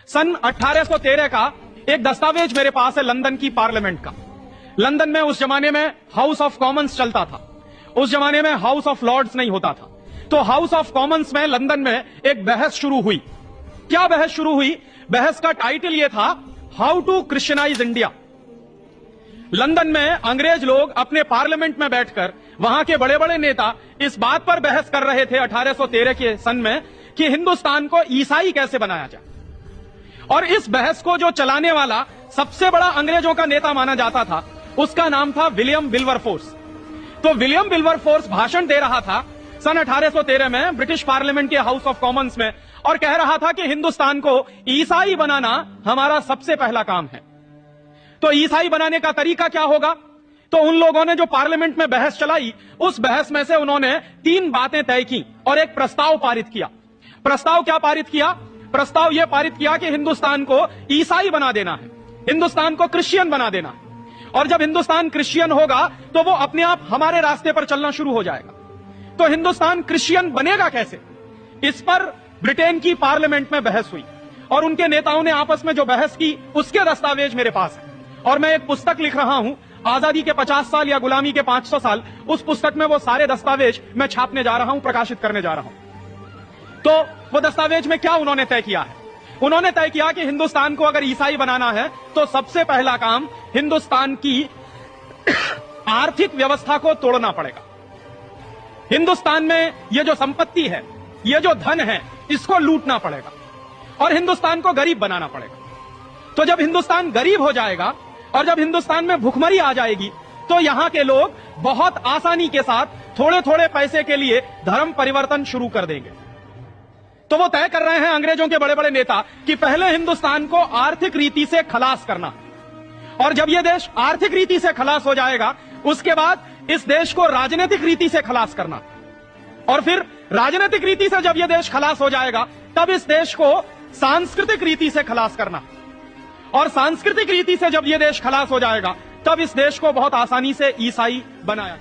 सन 1813 का एक दस्तावेज मेरे पास है लंदन की पार्लियामेंट का। लंदन में उस जमाने में हाउस ऑफ कॉमन्स चलता था, उस जमाने में हाउस ऑफ लॉर्ड्स नहीं होता था। तो हाउस ऑफ कॉमन्स में लंदन में एक बहस शुरू हुई। क्या बहस शुरू हुई? बहस का टाइटल यह था, how to Christianize India. London में अंग्रेज लोग अपने पार्लियामेंट में बैठकर वहां के बड़े बड़े नेता इस बात पर बहस कर रहे थे 1813 के सन में कि हिंदुस्तान को ईसाई कैसे बनाया जाए। और इस बहस को जो चलाने वाला सबसे बड़ा अंग्रेजों का नेता माना जाता था, उसका नाम था विलियम विल्बरफोर्स। तो विलियम विल्बरफोर्स भाषण दे रहा था सन 1813 में ब्रिटिश पार्लियामेंट के हाउस ऑफ कॉमन्स में और कह रहा था कि हिंदुस्तान को ईसाई बनाना हमारा सबसे पहला काम है। तो ईसाई बनाने का तरीका क्या होगा? तो उन लोगों ने जो पार्लियामेंट में बहस चलाई, उस बहस में से उन्होंने 3 बातें तय की और एक प्रस्ताव पारित किया। प्रस्ताव क्या पारित किया? प्रस्ताव यह पारित किया कि हिंदुस्तान को ईसाई बना देना है, हिंदुस्तान को क्रिश्चियन बना देना है। और जब हिंदुस्तान क्रिश्चियन होगा तो वो अपने आप हमारे रास्ते पर चलना शुरू हो जाएगा। तो हिंदुस्तान क्रिश्चियन बनेगा कैसे? इस पर ब्रिटेन की पार्लियामेंट में बहस हुई और उनके नेताओं ने आपस में जो बहस की, उसके दस्तावेज मेरे पास है। और मैं एक पुस्तक लिख रहा हूं, आजादी के 50 साल या गुलामी के 500 साल। उस पुस्तक में वो सारे दस्तावेज मैं छापने जा रहा हूं, प्रकाशित करने जा रहा हूं। तो वो दस्तावेज में क्या उन्होंने तय किया है? उन्होंने तय किया कि हिंदुस्तान को अगर ईसाई बनाना है तो सबसे पहला काम हिंदुस्तान की आर्थिक व्यवस्था को तोड़ना पड़ेगा। हिंदुस्तान में ये जो संपत्ति है, ये जो धन है, इसको लूटना पड़ेगा और हिंदुस्तान को गरीब बनाना पड़ेगा। तो जब हिंदुस्तान गरीब हो जाएगा और जब हिंदुस्तान में भुखमरी आ जाएगी तो यहां के लोग बहुत आसानी के साथ थोड़े थोड़े पैसे के लिए धर्म परिवर्तन शुरू कर देंगे। तो वो तय कर रहे हैं अंग्रेजों के बड़े बड़े नेता कि पहले हिंदुस्तान को आर्थिक रीति से खलास करना, और जब यह देश आर्थिक रीति से खलास हो जाएगा उसके बाद इस देश को राजनीतिक रीति से खलास करना, और फिर राजनीतिक रीति से जब यह देश खलास हो जाएगा तब इस देश को सांस्कृतिक रीति से खलास करना, और सांस्कृतिक रीति से जब यह देश खलास हो जाएगा तब इस देश को बहुत आसानी से ईसाई बनाया।